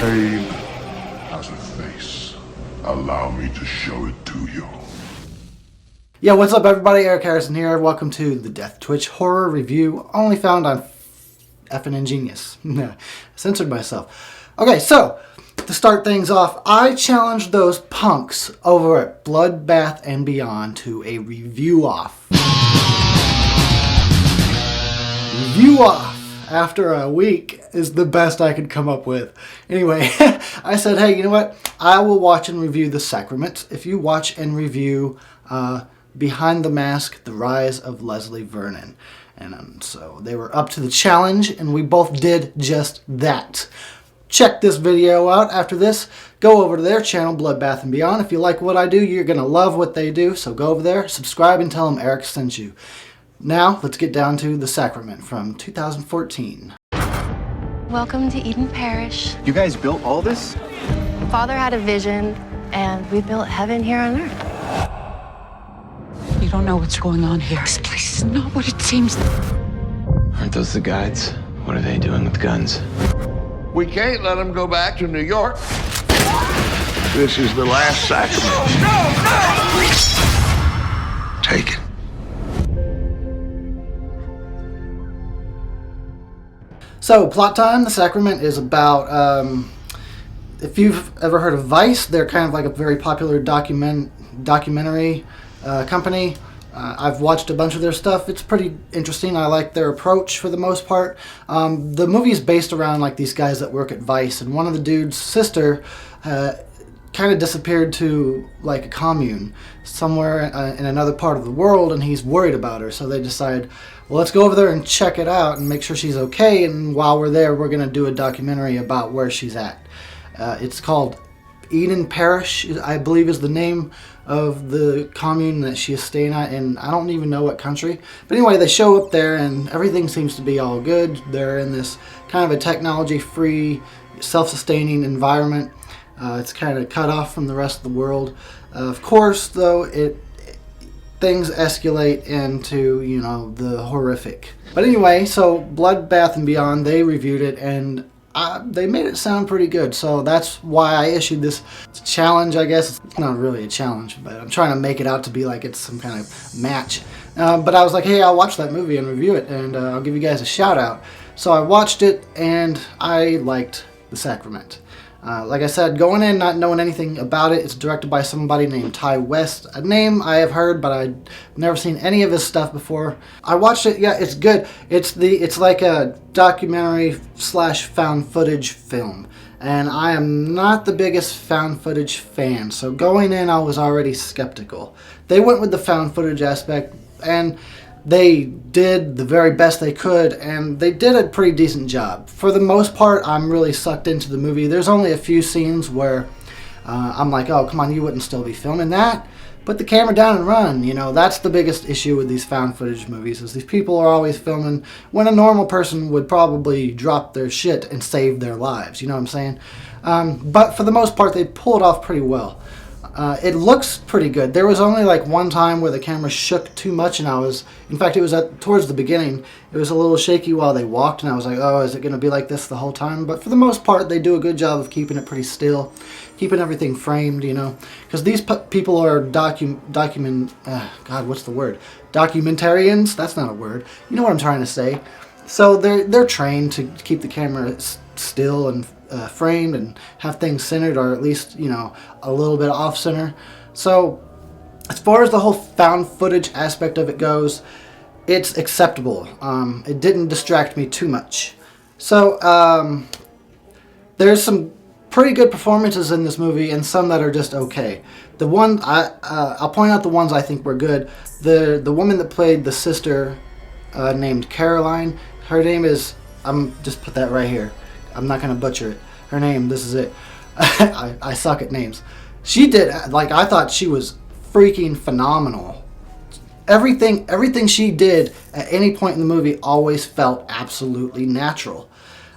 Pain has a face. Allow me to show it to you. Yo, what's up everybody? Eric Harrison here. Welcome to the Death Twitch Horror Review, only found on effing Ingenious. Censored myself. Okay, so, to start things off, I challenged those punks over at Bloodbath and Beyond to a review-off. Review-off after a week is the best I could come up with. Anyway, I said, hey, you know what? I will watch and review The Sacrament if you watch and review Behind the Mask, The Rise of Leslie Vernon. And so they were up to the challenge, and we both did just that. Check this video out after this. Go over to their channel, Bloodbath and Beyond. If you like what I do, you're going to love what they do. So go over there, subscribe, and tell them Eric sent you. Now, let's get down to The Sacrament from 2014. Welcome to Eden Parish. You guys built all this? Father had a vision, and we built heaven here on earth. You don't know what's going on here. This place is not what it seems. Aren't those the guides? What are they doing with guns? We can't let them go back to New York. This is the last sacrament. No! Take it. So, plot time. The Sacrament is about, if you've ever heard of Vice, they're kind of like a very popular documentary company. I've watched a bunch of their stuff. It's pretty interesting. I like their approach for the most part. The movie is based around like these guys that work at Vice, and one of the dude's sister kind of disappeared to like a commune somewhere in another part of the world, and he's worried about her. So they decide, well, let's go over there and check it out and make sure she's okay. And while we're there, we're going to do a documentary about where she's at. It's called Eden Parish, I believe, is the name of the commune that she is staying at, and I don't even know what country. But anyway, they show up there and everything seems to be all good. They're in this kind of a technology-free, self-sustaining environment. It's kind of cut off from the rest of the world. Of course, though, things escalate into, you know, the horrific. But anyway, so Bloodbath and Beyond, they reviewed it, and they made it sound pretty good, so that's why I issued this challenge, I guess. It's not really a challenge, but I'm trying to make it out to be like it's some kind of match. But I was like, hey, I'll watch that movie and review it, and I'll give you guys a shout out. So I watched it, and I liked The Sacrament. Like I said, going in not knowing anything about it, it's directed by somebody named Ty West, a name I have heard, but I've never seen any of his stuff before. I watched it, yeah, it's good. It's like a documentary / found footage film, and I am not the biggest found footage fan, so going in I was already skeptical. They went with the found footage aspect, and they did the very best they could, and they did a pretty decent job. For the most part, I'm really sucked into the movie. There's only a few scenes where I'm like, oh, come on, you wouldn't still be filming that? Put the camera down and run. You know, that's the biggest issue with these found footage movies, is these people are always filming when a normal person would probably drop their shit and save their lives. You know what I'm saying? But for the most part, they pull it off pretty well. It looks pretty good. There was only like one time where the camera shook too much, and in fact, it was towards the beginning. It was a little shaky while they walked, and I was like, oh, is it going to be like this the whole time? But for the most part, they do a good job of keeping it pretty still, keeping everything framed, you know, because these people are God, what's the word? Documentarians? That's not a word. You know what I'm trying to say. So they're trained to keep the camera still and framed and have things centered, or at least, you know, a little bit off center. So as far as the whole found footage aspect of it goes, it's acceptable. It didn't distract me too much. So there's some pretty good performances in this movie, and some that are just okay. The one I'll point out the ones I think were good. The woman that played the sister, named Caroline. Her name is, just put that right here. I'm not going to butcher it. Her name, this is it. I suck at names. She did, like, I thought she was freaking phenomenal. Everything she did at any point in the movie always felt absolutely natural.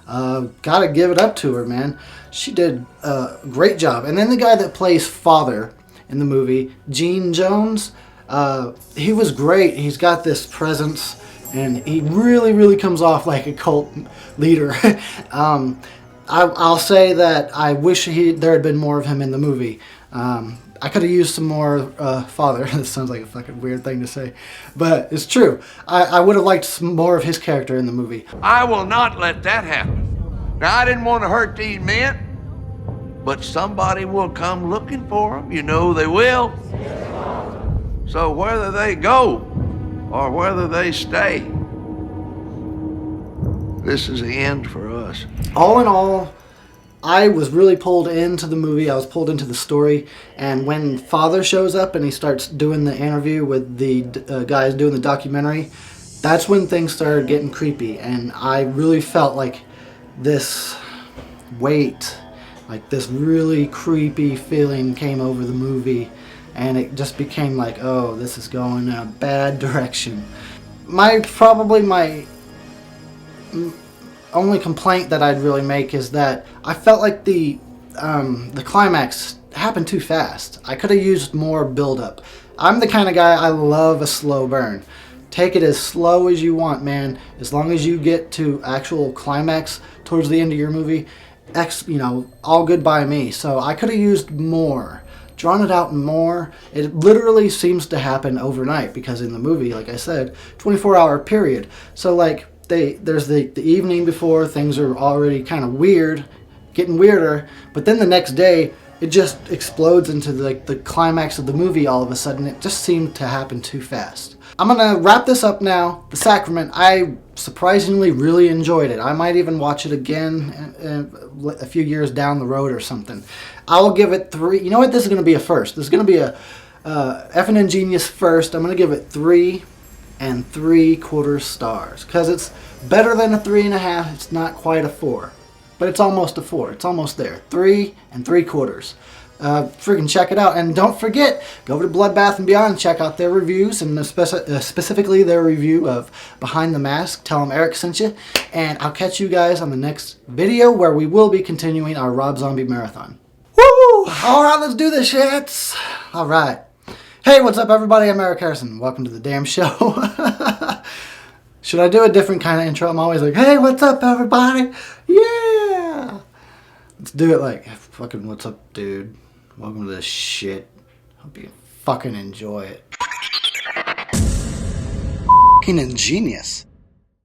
Gotta give it up to her, man. She did a great job. And then the guy that plays Father in the movie, Gene Jones, he was great. He's got this presence, and he really, really comes off like a cult leader. I'll say that I wish there had been more of him in the movie. I could have used some more father. This sounds like a fucking weird thing to say, but it's true. I would have liked some more of his character in the movie. I will not let that happen. Now, I didn't want to hurt these men, but somebody will come looking for them. You know they will. So whether they go or whether they stay, this is the end for us. All in all, I was really pulled into the movie. I was pulled into the story. And when Father shows up and he starts doing the interview with the guys doing the documentary, that's when things started getting creepy. And I really felt like this weight, like this really creepy feeling came over the movie. And it just became like, oh, this is going in a bad direction. Probably my only complaint that I'd really make is that I felt like the climax happened too fast. I could have used more build-up. I'm the kind of guy, I love a slow burn. Take it as slow as you want, man. As long as you get to actual climax towards the end of your movie, all good by me. So I could have used more. Drawn it out more. It literally seems to happen overnight because in the movie, like I said, 24-hour period. So like there's the evening before, things are already kind of weird, getting weirder, but then the next day it just explodes into the climax of the movie all of a sudden. It just seemed to happen too fast. I'm gonna wrap this up now. The Sacrament, I surprisingly really enjoyed it. I might even watch it again a few years down the road or something. I'll give it 3. You know what? This is gonna be a first. This is gonna be a effing ingenious first. I'm gonna give it 3 3/4 stars because it's better than a 3.5. It's not quite a 4, but it's almost a 4. It's almost there. 3 3/4. Freaking check it out, and don't forget, go over to Bloodbath and Beyond and check out their reviews, and specifically their review of Behind the Mask. Tell them Eric sent you, and I'll catch you guys on the next video where we will be continuing our Rob Zombie marathon. Woo! All right, let's do this, shits. All right. Hey, what's up, everybody? I'm Eric Harrison. Welcome to the damn show. Should I do a different kind of intro? I'm always like, hey, what's up, everybody? Yeah! Let's do it like, fucking, what's up, dude? Welcome to this shit. Hope you fucking enjoy it. Fucking ingenious.